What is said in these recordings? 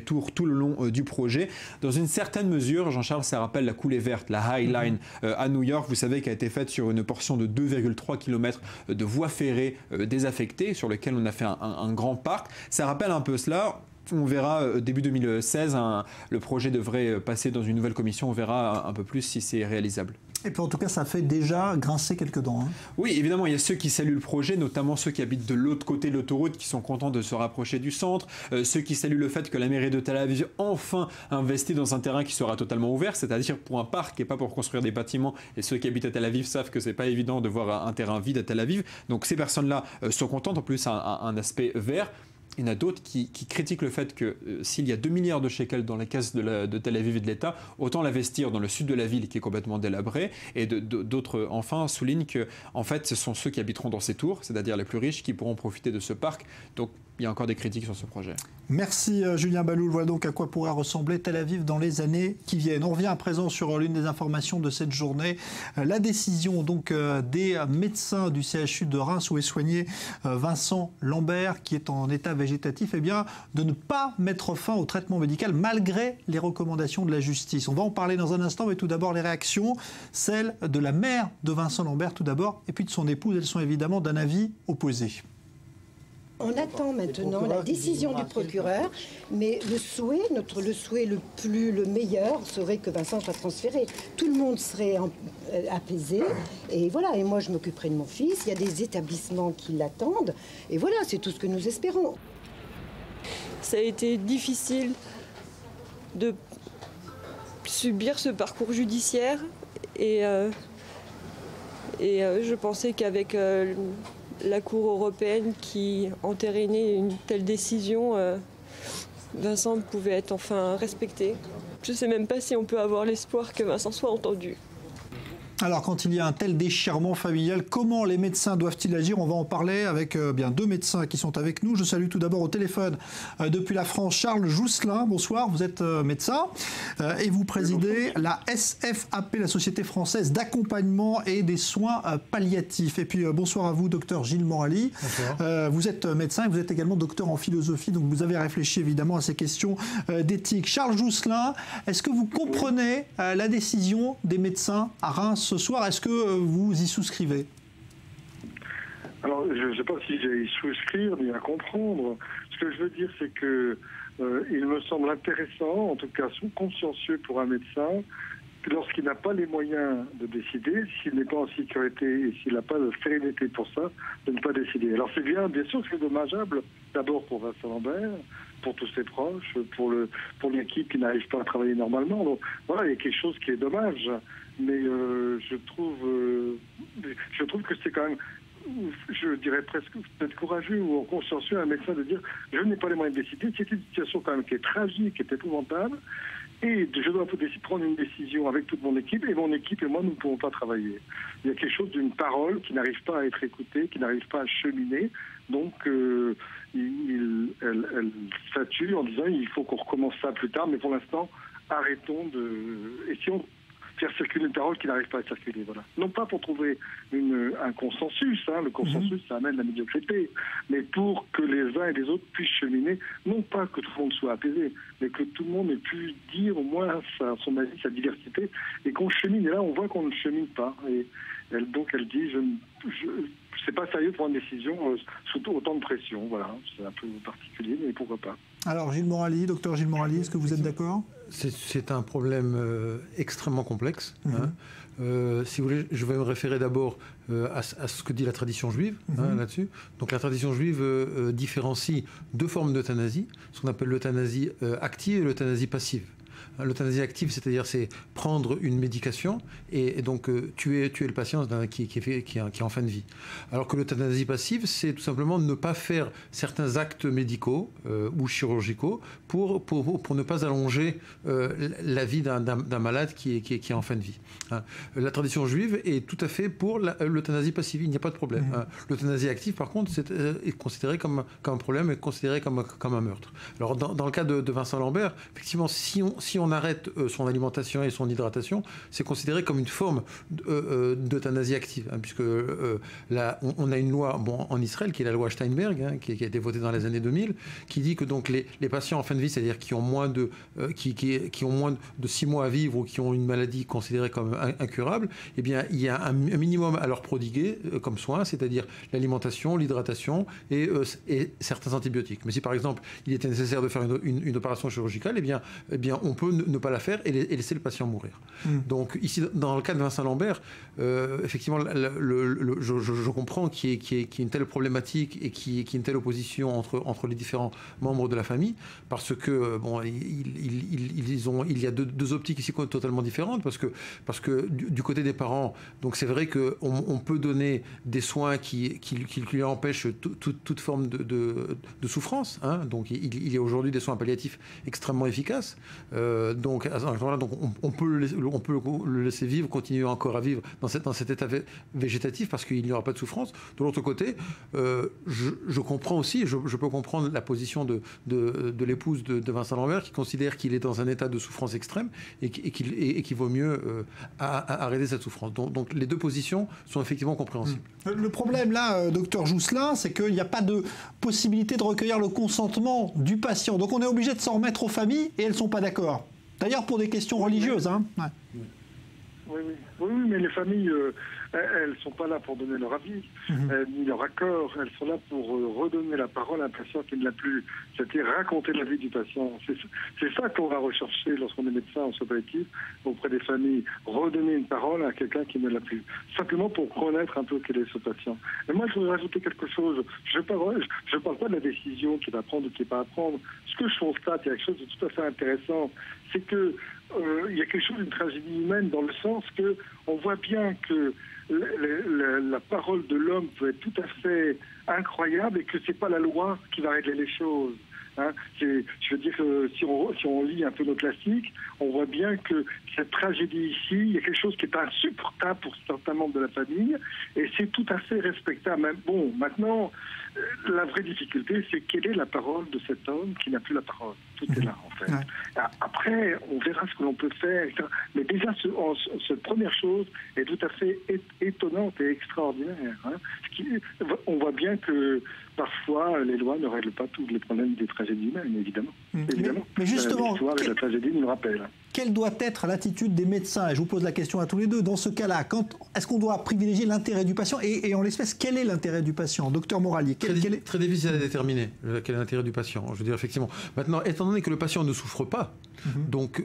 tout le long du projet. Dans une certaine mesure, Jean-Charles, ça rappelle la coulée verte, la High Line à New York, vous savez, qui a été faite sur une portion de 2,3 km de voies ferrées désaffectées, sur lequel on a fait un grand parc. Ça rappelle un peu cela. On verra début 2016, le projet devrait passer dans une nouvelle commission, on verra un peu plus si c'est réalisable. Et puis en tout cas, ça fait déjà grincer quelques dents. Hein. Oui, évidemment, il y a ceux qui saluent le projet, notamment ceux qui habitent de l'autre côté de l'autoroute, qui sont contents de se rapprocher du centre, ceux qui saluent le fait que la mairie de Tel Aviv enfin investit dans un terrain qui sera totalement ouvert, c'est-à-dire pour un parc et pas pour construire des bâtiments. Et ceux qui habitent à Tel Aviv savent que c'est pas évident de voir un terrain vide à Tel Aviv. Donc ces personnes-là sont contentes, en plus un aspect vert. Il y en a d'autres qui critiquent le fait que s'il y a 2 milliards de shekels dans les caisses de Tel Aviv et de l'État, autant l'investir dans le sud de la ville qui est complètement délabré. Et d'autres, enfin, soulignent que en fait, ce sont ceux qui habiteront dans ces tours, c'est-à-dire les plus riches, qui pourront profiter de ce parc. Donc, il y a encore des critiques sur ce projet. Merci Julien Baloul. Voilà donc à quoi pourrait ressembler Tel Aviv dans les années qui viennent. On revient à présent sur l'une des informations de cette journée. La décision donc des médecins du CHU de Reims où est soigné Vincent Lambert, qui est en état végétatif, eh bien, de ne pas mettre fin au traitement médical malgré les recommandations de la justice. On va en parler dans un instant, mais tout d'abord les réactions, celles de la mère de Vincent Lambert tout d'abord, et puis de son épouse. Elles sont évidemment d'un avis opposé. On attend maintenant la décision du procureur, mais le souhait le meilleur serait que Vincent soit transféré. Tout le monde serait apaisé, et voilà. Et moi, je m'occuperai de mon fils. Il y a des établissements qui l'attendent, et voilà, c'est tout ce que nous espérons. Ça a été difficile de subir ce parcours judiciaire, et je pensais qu'avec la Cour européenne qui entérinait une telle décision, Vincent pouvait être enfin respecté. Je ne sais même pas si on peut avoir l'espoir que Vincent soit entendu. Alors, quand il y a un tel déchirement familial, comment les médecins doivent-ils agir? On va en parler avec bien 2 médecins qui sont avec nous. Je salue tout d'abord au téléphone depuis la France Charles Jousselin. Bonsoir, vous êtes médecin et vous présidez la SFAP, la Société française d'accompagnement et des soins palliatifs. Et puis bonsoir à vous, docteur Gilles Morali. Vous êtes médecin et vous êtes également docteur en philosophie, donc vous avez réfléchi évidemment à ces questions d'éthique. Charles Jousselin, est-ce que vous comprenez la décision des médecins à Reims ce soir? Est-ce que vous y souscrivez? Alors, je ne sais pas si j'ai à y souscrire ni à comprendre. Ce que je veux dire, c'est que il me semble intéressant, en tout cas consciencieux pour un médecin, que lorsqu'il n'a pas les moyens de décider, s'il n'est pas en sécurité et s'il n'a pas de sérénité pour ça, de ne pas décider. Alors c'est bien sûr que c'est dommageable, d'abord pour Vincent Lambert, pour tous ses proches, pour l'équipe qui n'arrive pas à travailler normalement. Donc voilà, il y a quelque chose qui est dommage. Mais je trouve que c'est quand même, je dirais presque peut-être courageux ou consciencieux à un médecin de dire je n'ai pas les moyens de décider. C'est une situation quand même qui est tragique, qui est épouvantable, et je dois prendre une décision avec toute mon équipe, et mon équipe et moi, nous ne pouvons pas travailler. Il y a quelque chose d'une parole qui n'arrive pas à être écoutée, qui n'arrive pas à cheminer, donc elle statue en disant il faut qu'on recommence ça plus tard, mais pour l'instant arrêtons de... Essayons faire circuler une parole qui n'arrive pas à circuler. Voilà. Non pas pour trouver un consensus, le consensus ça amène la médiocrité, mais pour que les uns et les autres puissent cheminer, non pas que tout le monde soit apaisé, mais que tout le monde ait pu dire au moins son avis, sa diversité, et qu'on chemine. Et là on voit qu'on ne chemine pas. Et donc elle dit c'est pas sérieux pour une décision sous autant de pression. Voilà, c'est un peu particulier, mais pourquoi pas. Alors Gilles Morali, docteur Gilles Morali, est-ce que vous êtes d'accord? C'est un problème extrêmement complexe. Si vous voulez, je vais me référer d'abord à ce que dit la tradition juive là-dessus. Donc la tradition juive différencie 2 formes d'euthanasie, ce qu'on appelle l'euthanasie active et l'euthanasie passive. L'euthanasie active, c'est-à-dire c'est prendre une médication et donc tuer le patient qui est en fin de vie. Alors que l'euthanasie passive, c'est tout simplement ne pas faire certains actes médicaux ou chirurgicaux pour ne pas allonger la vie d'un malade qui est en fin de vie. La tradition juive est tout à fait pour l'euthanasie passive, il n'y a pas de problème. L'euthanasie active, par contre, est considérée comme un problème, est considérée comme un meurtre. Alors dans le cas de Vincent Lambert, effectivement, si on on arrête son alimentation et son hydratation, c'est considéré comme une forme d'euthanasie active, hein, puisque là, on a une loi en Israël, qui est la loi Steinberg, hein, qui a été votée dans les années 2000, qui dit que donc les patients en fin de vie, c'est-à-dire qui ont moins de 6 mois à vivre ou qui ont une maladie considérée comme incurable, eh bien, il y a un minimum à leur prodiguer comme soin, c'est-à-dire l'alimentation, l'hydratation et certains antibiotiques. Mais si par exemple il était nécessaire de faire une opération chirurgicale, eh bien on peut ne pas la faire et laisser le patient mourir. Donc ici, dans le cas de Vincent Lambert, effectivement, je comprends qu'il y ait une telle problématique et qu'il y ait une telle opposition entre les différents membres de la famille, parce que il y a deux optiques ici totalement différentes, parce que du côté des parents, donc c'est vrai qu'on peut donner des soins qui lui empêchent toute forme de souffrance, hein. Donc il y a aujourd'hui des soins palliatifs extrêmement efficaces, donc on peut le laisser vivre, continuer encore à vivre dans cet état végétatif, parce qu'il n'y aura pas de souffrance. De l'autre côté, je comprends aussi, je peux comprendre la position de l'épouse de Vincent Lambert, qui considère qu'il est dans un état de souffrance extrême et qu'il vaut mieux arrêter cette souffrance. Donc les deux positions sont effectivement compréhensibles. Le problème là, docteur Jousselin, c'est qu'il n'y a pas de possibilité de recueillir le consentement du patient. Donc on est obligé de s'en remettre aux familles et elles ne sont pas d'accord. D'ailleurs pour des questions religieuses. Hein. Ouais. Oui, mais les familles, elles ne sont pas là pour donner leur avis, ni leur accord. Elles sont là pour redonner la parole à un patient qui ne l'a plus. C'est-à-dire raconter la vie du patient. C'est ça qu'on va rechercher lorsqu'on est médecin en soins palliatifs auprès des familles. Redonner une parole à quelqu'un qui ne l'a plus. Simplement pour connaître un peu quel est ce patient. Et moi, je voudrais rajouter quelque chose. Je ne parle pas de la décision qu'il va prendre ou qu'il n'est pas à prendre. Ce que je constate, il y a quelque chose de tout à fait intéressant, c'est que il y a quelque chose d'une tragédie humaine dans le sens que on voit bien que la parole de l'homme peut être tout à fait incroyable et que c'est pas la loi qui va régler les choses. Hein. Je veux dire que si on lit un peu nos classiques, on voit bien que cette tragédie ici, il y a quelque chose qui est insupportable pour certains membres de la famille et c'est tout à fait respectable. Bon, maintenant, la vraie difficulté, c'est quelle est la parole de cet homme qui n'a plus la parole. Tout est là, en fait. Ouais. Après, on verra ce que l'on peut faire, etc. Mais déjà, cette première chose est tout à fait étonnante et extraordinaire. Hein. On voit bien que parfois, les lois ne règlent pas tous les problèmes des tragédies humaines, évidemment. Mais justement, l'histoire et la tragédie nous le rappellent. Quelle doit être l'attitude des médecins? Et je vous pose la question à tous les deux. Dans ce cas-là, est-ce qu'on doit privilégier l'intérêt du patient et en l'espèce, quel est l'intérêt du patient? Docteur Morali, Très difficile à déterminer quel est l'intérêt du patient. Je veux dire, effectivement. Maintenant, étant donné que le patient ne souffre pas, donc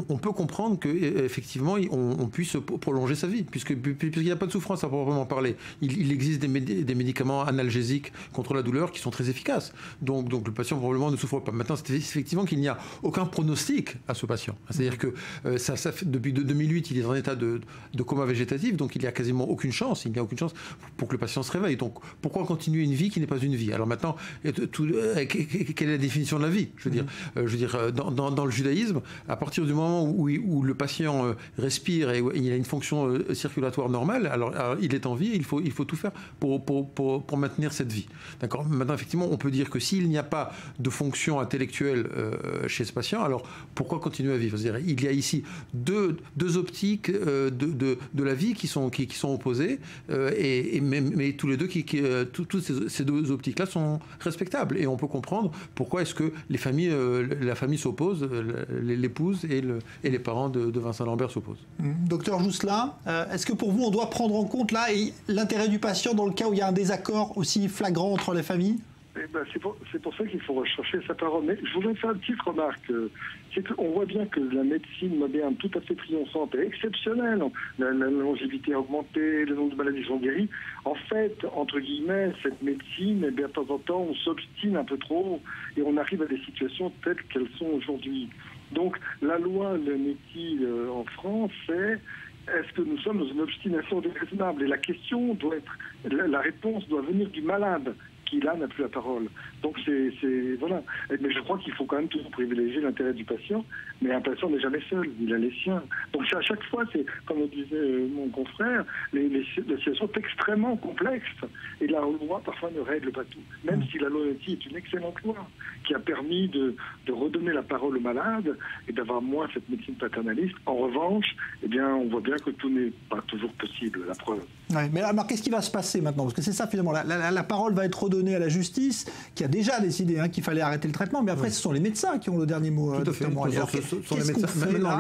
on peut comprendre qu'effectivement, on puisse prolonger sa vie, puisqu'il n'y a pas de souffrance à proprement parler. Il existe des médicaments analgésiques contre la douleur qui sont très efficaces. Donc le patient probablement ne souffre pas. Maintenant, c'est effectivement qu'il n'y a aucun pronostic à ce patient. C'est-à-dire que depuis 2008, il est en état de coma végétatif, donc il n'y a quasiment aucune chance. Il n'y a aucune chance pour que le patient se réveille. Donc pourquoi continuer une vie qui n'est pas une vie? Alors maintenant, quelle est la définition de la vie? Je veux dire, dans le judaïsme, à partir du moment où le patient respire et il a une fonction circulatoire normale, alors il est en vie, il faut tout faire pour maintenir cette vie. D'accord. Maintenant, effectivement, on peut dire que s'il n'y a pas de fonction intellectuelle chez ce patient, alors pourquoi continuer à vivre? C'est-à-dire, il y a ici deux optiques de la vie qui sont opposées, mais tous les deux, toutes ces deux optiques-là sont respectables. Et on peut comprendre pourquoi est-ce que la famille s'oppose, l'épouse et les parents de Vincent Lambert s'opposent. Docteur Jousselin, est-ce que pour vous, on doit prendre en compte là l'intérêt du patient dans le cas où il y a un désaccord aussi flagrant entre les familles? C'est pour ça qu'il faut rechercher sa parole. Mais je voudrais faire une petite remarque. C'est qu'on voit bien que la médecine moderne, tout à fait triomphante et exceptionnelle, la longévité a augmenté, le nombre de maladies sont guéries. En fait, entre guillemets, cette médecine, de temps en temps, on s'obstine un peu trop et on arrive à des situations telles qu'elles sont aujourd'hui. Donc, la loi, le métier en France, c'est est-ce que nous sommes dans une obstination déraisonnable? Et la question doit être, la réponse doit venir du malade qui là n'a plus la parole. Donc voilà. Mais je crois qu'il faut quand même toujours privilégier l'intérêt du patient, mais un patient n'est jamais seul, il a les siens. Donc à chaque fois, c'est comme le disait mon confrère, les situations sont extrêmement complexes et la loi parfois ne règle pas tout. Même si la loi Lotti est une excellente loi qui a permis de redonner la parole aux malades et d'avoir moins cette médecine paternaliste. En revanche, eh bien, on voit bien que tout n'est pas toujours possible, la preuve. Ouais, mais alors, qu'est-ce qui va se passer maintenant? Parce que c'est ça, finalement, la parole va être redonnée à la justice, qui a déjà décidé qu'il fallait arrêter le traitement, mais après, ce sont les médecins qui ont le dernier mot. Tout à fait.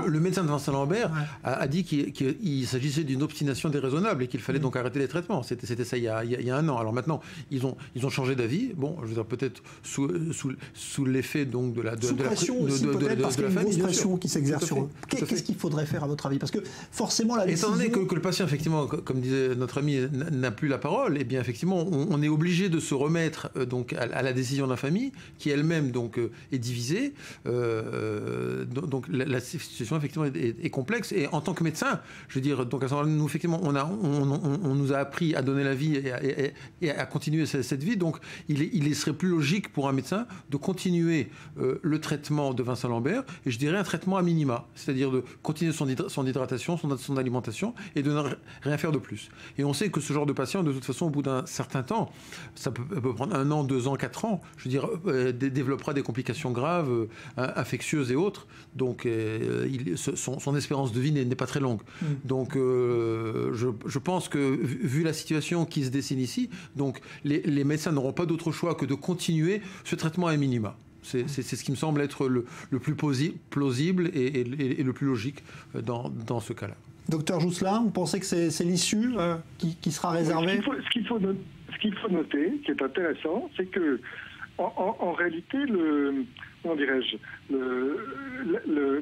Le médecin de Vincent Lambert a dit qu'il s'agissait d'une obstination déraisonnable et qu'il fallait donc arrêter les traitements. C'était ça il y a un an. Alors maintenant, ils ont changé d'avis. Bon, je veux dire, peut-être sous l'effet donc de la pression aussi, peut-être, parce qu'il y a une grosse pression qui s'exerce sur eux. Qu'est-ce qu'il faudrait faire, à votre avis? Parce que forcément, la décision... Étant donné que le patient, effectivement, comme disait notre ami, n'a plus la parole, eh bien, effectivement, on est obligé de se remettre donc à la décision de la famille, qui elle-même donc est divisée. Donc la situation, effectivement, est complexe. Et en tant que médecin, je veux dire, donc à ce moment-là, nous, effectivement, on nous a appris à donner la vie et à continuer cette vie. Donc, il serait plus logique pour un médecin de continuer le traitement de Vincent Lambert, et je dirais un traitement à minima, c'est-à-dire de continuer son hydratation, son alimentation, et de ne rien faire de plus. Et on sait que ce genre de patient, de toute façon, au bout d'un certain temps, ça peut prendre 1 an, 2 ans, 4 ans, je veux dire, développera des complications graves, infectieuses et autres. Donc, son espérance de vie n'est pas très longue. Donc, je pense que, vu la situation qui se dessine ici, donc les médecins n'auront pas d'autre choix que de continuer ce traitement à minima. C'est ce qui me semble être le plus plausible et le plus logique dans ce cas-là. Docteur Jousselin, vous pensez que c'est l'issue qui sera réservée? Ce qu'il faut noter, qui est intéressant, c'est que en réalité, comment dirais-je,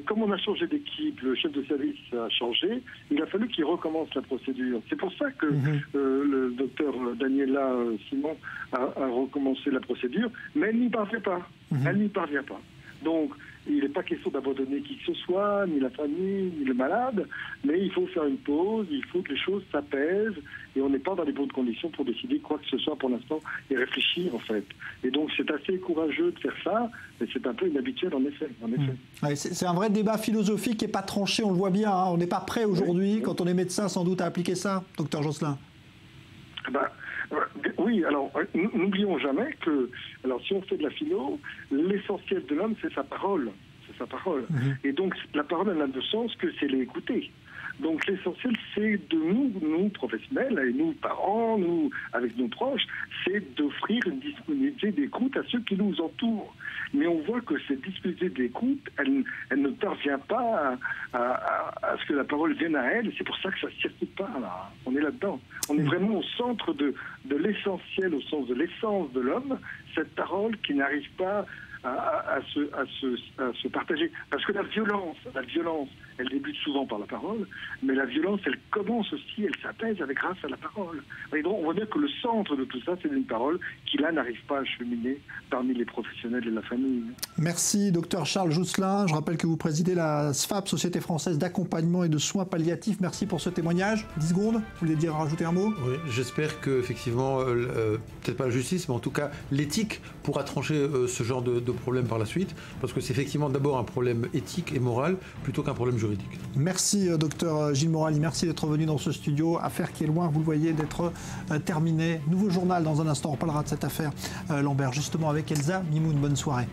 comme on a changé d'équipe, le chef de service a changé, il a fallu qu'il recommence la procédure. C'est pour ça que le docteur Daniela Simon a recommencé la procédure, mais elle n'y parvient pas. Elle n'y parvient pas. Donc, il n'est pas question d'abandonner qui que ce soit, ni la famille, ni le malade, mais il faut faire une pause, il faut que les choses s'apaisent, et on n'est pas dans les bonnes conditions pour décider quoi que ce soit pour l'instant, et réfléchir en fait. Et donc c'est assez courageux de faire ça, mais c'est un peu inhabituel en effet. Ouais, c'est un vrai débat philosophique qui n'est pas tranché, on le voit bien, on n'est pas prêt aujourd'hui, quand on est médecin sans doute, à appliquer ça, docteur Jousselin. Oui, alors n'oublions jamais que, alors si on fait de la philo, l'essentiel de l'homme c'est sa parole. C'est sa parole. Et donc la parole elle n'a de sens que c'est l'écouter. Donc l'essentiel c'est de nous professionnels, et nous parents, nous avec nos proches, c'est d'offrir une disponibilité d'écoute à ceux qui nous entourent. Mais on voit que cette disponibilité d'écoute, elle ne parvient pas à ce que la parole vienne à elle, et c'est pour ça que ça ne circule pas là. On est là-dedans. On est vraiment au centre de l'essentiel, au sens de l'essence de l'homme, cette parole qui n'arrive pas à se partager. Parce que la violence, elle débute souvent par la parole, mais la violence, elle commence aussi, elle s'apaise grâce à la parole. Et donc, on voit bien que le centre de tout ça, c'est une parole qui, là, n'arrive pas à cheminer parmi les professionnels et la famille. Merci, docteur Charles Jousselin. Je rappelle que vous présidez la SFAP, Société Française d'Accompagnement et de Soins Palliatifs. Merci pour ce témoignage. 10 secondes, vous voulez rajouter un mot? Oui, j'espère que, effectivement, peut-être pas la justice, mais en tout cas, l'éthique pourra trancher ce genre de problème par la suite, parce que c'est effectivement d'abord un problème éthique et moral, plutôt qu'un problème juridique. Merci, docteur Gilles Morali, merci d'être venu dans ce studio. Affaire qui est loin, vous le voyez, d'être terminée. Nouveau journal dans un instant, on parlera de cette affaire Lambert, justement avec Elsa Mimoun. Bonne soirée.